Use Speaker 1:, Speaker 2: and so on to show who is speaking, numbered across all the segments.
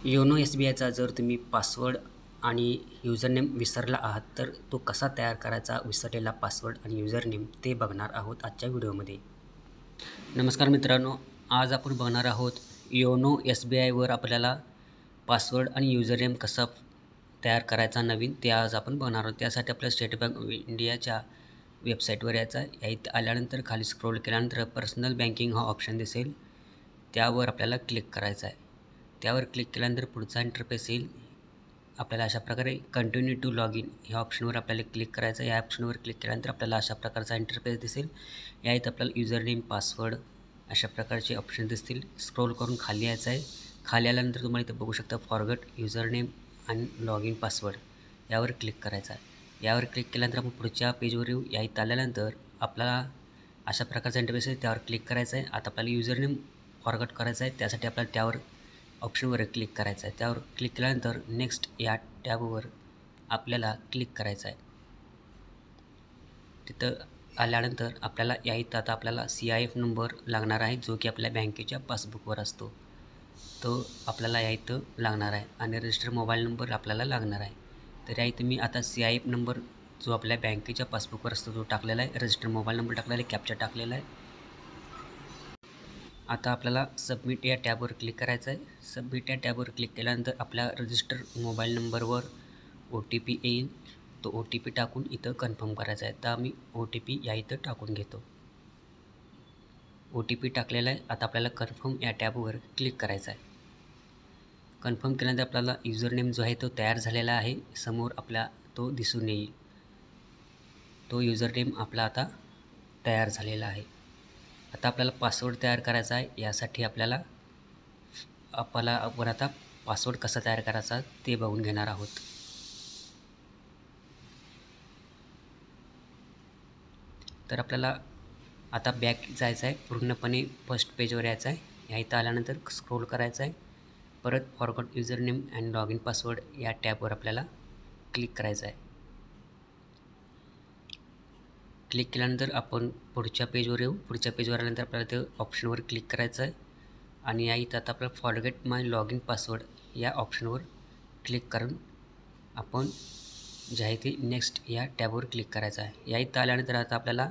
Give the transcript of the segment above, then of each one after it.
Speaker 1: YONO S बी आयचा जर तुम्ही पासवर्ड आणि युजरनेम विसरला आहात तर तो कसा तयार करायचा विसरलेला पासवर्ड आणि युजरनेम ते बघणार आहोत आजच्या व्हिडिओमध्ये. नमस्कार मित्रांनो, आज आपण बघणार आहोत योनो एस बी आयवर आपल्याला पासवर्ड आणि युजरनेम कसा तयार करायचा नवीन ते आज आपण बघणार आहोत. त्यासाठी आपल्या स्टेट बँक ऑफ इंडियाच्या वेबसाईटवर यायचं आहे. यात आल्यानंतर खाली स्क्रोल केल्यानंतर पर्सनल बँकिंग हा ऑप्शन दिसेल, त्यावर आपल्याला क्लिक करायचं आहे. त्यावर क्लिक केल्यानंतर पुढचा इंटरफेस येईल. आपल्याला अशा प्रकारे कंटिन्यू टू लॉग इन ह्या ऑप्शनवर आपल्याला क्लिक करायचं आहे. या ऑप्शनवर क्लिक केल्यानंतर आपल्याला अशा प्रकारचा इंटरफेस दिसेल. यात आपल्याला युजरनेम, पासवर्ड अशा प्रकारचे ऑप्शन दिसतील. स्क्रोल करून खाली यायचं आहे. खाली आल्यानंतर तुम्हाला इथं बघू शकता फॉरगट युजरनेम आणि लॉग इन पासवर्ड यावर क्लिक करायचं आहे. यावर क्लिक केल्यानंतर आपण पुढच्या पेजवर येऊ. यात आल्यानंतर आपल्याला अशा प्रकारचा इंटरफेस आहे, त्यावर क्लिक करायचं आहे. आता आपल्याला युजरनेम फॉरगट करायचं आहे, त्यासाठी आपल्याला त्यावर ऑप्शनवर क्लिक करायचं आहे. त्यावर क्लिक केल्यानंतर नेक्स्ट या टॅबवर आपल्याला क्लिक करायचं आहे. तिथं आल्यानंतर आपल्याला यात आता आपल्याला CIF नंबर लागणार आहे, जो की आपल्या बँकेच्या पासबुकवर असतो. तो आपल्याला यात लागणार आहे आणि रजिस्टर मोबाईल नंबर आपल्याला लागणार आहे. तर यात मी आता CIF नंबर जो आपल्या बँकेच्या पासबुकवर असतो तो टाकलेला आहे, रजिस्टर मोबाईल नंबर टाकलेला आहे, कॅप्चा टाकलेला आहे. आता आपल्याला सबमिट या टॅबवर क्लिक करायचं आहे. सबमिट या टॅबवर क्लिक केल्यानंतर आपल्या रजिस्टर मोबाईल नंबरवर OTP येईल. तो OTP टाकून इथं कन्फर्म करायचा आहे. तर आम्ही OTP या इथं टाकून घेतो. OTP टाकलेला आहे. आता आपल्याला कन्फर्म या टॅबवर क्लिक करायचं आहे. कन्फर्म केल्यानंतर आपल्याला युजरनेम जो आहे तो तयार झालेला आहे, समोर आपला तो दिसून येईल. तो युजरनेम आपला आता तयार झालेला आहे. आता आपल्याला पासवर्ड तयार करायचा आहे. यासाठी आपण आता पासवर्ड कसा तयार करायचा ते बघून घेणार आहोत. तर आपल्याला आता बॅक जायचं आहे, पूर्णपणे फर्स्ट पेजवर यायचं आहे. या इथं आल्यानंतर स्क्रोल करायचं आहे. परत forgot username and log in password या टॅबवर आपल्याला क्लिक करायचं आहे. क्लिक केल्यानंतर आपण पुढच्या पेजवर येऊ. पुढच्या पेजवर आल्यानंतर आपल्याला ते ऑप्शनवर क्लिक करायचं आहे आणि या इथं आता आपल्याला forget my log in password या ऑप्शनवर क्लिक करून आपण जे आहे ते नेक्स्ट या टॅबवर क्लिक करायचं आहे. या इथं आल्यानंतर आता आपल्याला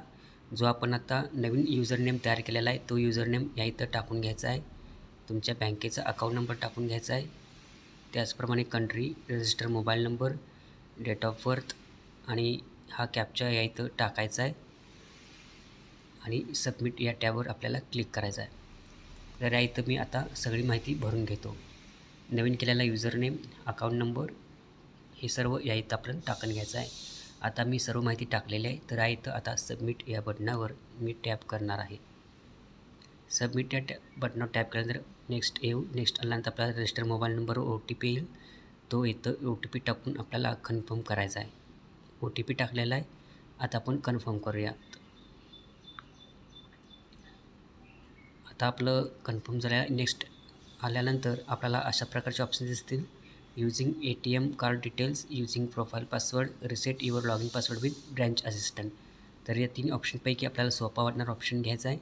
Speaker 1: जो आपण आता नवीन युजरनेम तयार केलेला आहे तो युजरनेम या इथं टाकून घ्यायचा आहे. तुमच्या बँकेचा अकाउंट नंबर टाकून घ्यायचा आहे. त्याचप्रमाणे country, register mobile number, date of birth आणि हा कॅप्चा या इथं टाकायचा आहे आणि सबमिट या टॅबवर आपल्याला क्लिक करायचं आहे. तर या इथं मी आता सगळी माहिती भरून घेतो. नवीन केलेला युजरनेम, अकाउंट नंबर हे सर्व या इथं आपल्याला टाकून घ्यायचं आहे. आता मी सर्व माहिती टाकलेली आहे. तर या इथं आता सबमिट या बटनावर मी टॅप करणार आहे. सबमिट या बटनावर टॅप केल्यानंतर नेक्स्ट येऊ. नेक्स्ट आल्यानंतर आपल्याला रजिस्टर मोबाईल नंबरवर OTP येईल. तो इथं OTP टाकून आपल्याला कन्फर्म करायचा आहे. OTP टाकलेला आहे. आता आपण कन्फर्म करूयात. आता आपलं कन्फर्म झालं आहे. नेक्स्ट आल्यानंतर आपल्याला अशा प्रकारचे ऑप्शन दिसतील. Using ATM card details, using profile password, reset your login password with branch assistant. तर या 3 ऑप्शनपैकी आपल्याला सोपा वाटणारा ऑप्शन घ्यायचा आहे.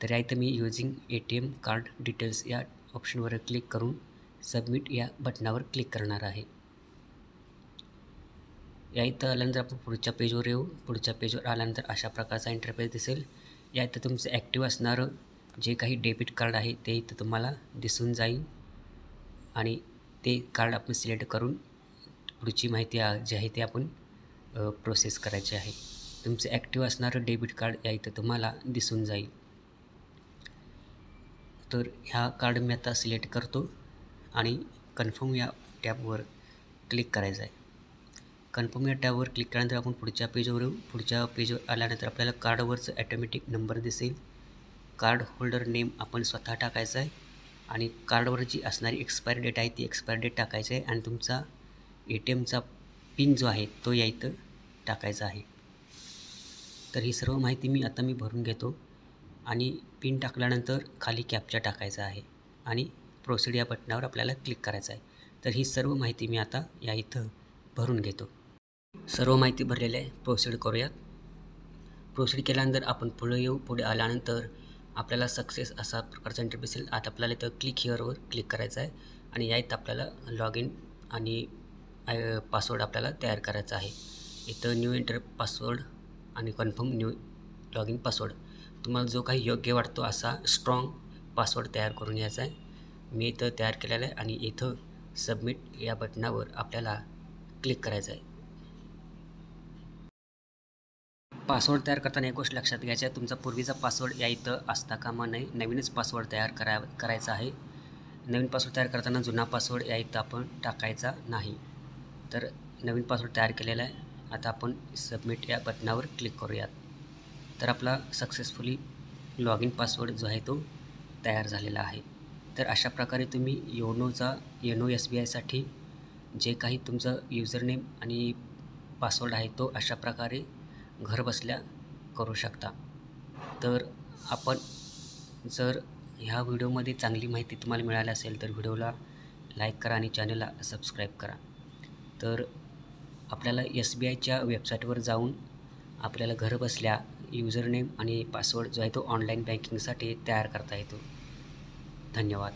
Speaker 1: तर या इथं मी यूजिंग ATM कार्ड डिटेल्स या ऑप्शनवर क्लिक करून सबमिट या बटनावर क्लिक करणार आहे. या इथं आल्यानंतर आपण पुढच्या पेजवर येऊ. पुढच्या पेजवर आल्यानंतर अशा प्रकारचा इंटरफेस दिसेल. या इथं तुमचं ॲक्टिव्ह असणारं जे काही डेबिट कार्ड आहे ते इथं तुम्हाला दिसून जाईल आणि ते कार्ड आपण सिलेक्ट करून पुढची माहिती जी आहे ते आपण प्रोसेस करायची आहे. तुमचं ॲक्टिव्ह असणारं डेबिट कार्ड या इथं तुम्हाला दिसून जाईल. तर ह्या कार्ड मी आता सिलेक्ट करतो आणि कन्फर्म या टॅबवर क्लिक करायचं आहे. कन्फर्म या टॅबवर क्लिक केल्यानंतर आपण पुढच्या पेजवर येऊ. पुढच्या पेजवर आल्यानंतर आपल्याला कार्डवरचं ॲटोमॅटिक नंबर दिसेल. कार्ड होल्डर नेम आपण स्वतः टाकायचं आहे आणि कार्डवर जी असणारी एक्सपायरी डेट आहे ती एक्सपायरी डेट टाकायची आहे आणि तुमचा ATMचा पिन जो आहे तो या इथं टाकायचा आहे. तर ही सर्व माहिती मी भरून घेतो आणि पिन टाकल्यानंतर खाली कॅप्चा टाकायचा आहे आणि प्रोसीड या बटनावर आपल्याला क्लिक करायचं आहे. तर ही सर्व माहिती मी आता या इथं भरून घेतो. सर्व माहिती भरलेली आहे. प्रोसीड करूयात. प्रोसीड केल्यानंतर आपण पुढे येऊ. पुढे आल्यानंतर आपल्याला सक्सेस असा प्रकारचा इंटरफेस येईल. आता आपल्याला इथं क्लिक हिअरवर क्लिक करायचं आहे आणि यात आपल्याला लॉग इन आणि पासवर्ड आपल्याला तयार करायचा आहे. इथं न्यू एंटर पासवर्ड आणि confirm new log in password, तुम्हाला जो काही योग्य वाटतो असा स्ट्रॉंग पासवर्ड तयार करून घ्यायचा आहे. मी इथं तयार केलेला आहे आणि इथं सबमिट या बटनावर आपल्याला क्लिक करायचं आहे. पासवर्ड तयार करताना एक गोष्ट लक्षात घ्यायची आहे, तुमचा पूर्वीचा पासवर्ड या इथं असता कामा नये. नवीनच पासवर्ड तयार करायचा आहे. नवीन पासवर्ड तयार करताना जुना पासवर्ड या इथं आपण टाकायचा नाही. तर नवीन पासवर्ड तयार केलेला आहे. आता आपण सबमिट या बटनावर क्लिक करूयात. तर आपला सक्सेसफुली लॉग इन पासवर्ड जो आहे तो तयार झालेला आहे. तर अशा प्रकारे तुम्ही योनो SBIसाठी जे काही तुमचं युजरनेम आणि पासवर्ड आहे तो अशा प्रकारे घरबसल्या करू शकता. तर आपण जर ह्या व्हिडिओमध्ये चांगली माहिती तुम्हाला मिळाली असेल तर व्हिडिओला लाईक करा आणि चॅनलला सबस्क्राईब करा. तर आपल्याला SBIच्या वेबसाईटवर जाऊन आपल्याला घरबसल्या युजरनेम आणि पासवर्ड जो आहे तो ऑनलाईन बँकिंगसाठी तयार करता येतो. धन्यवाद.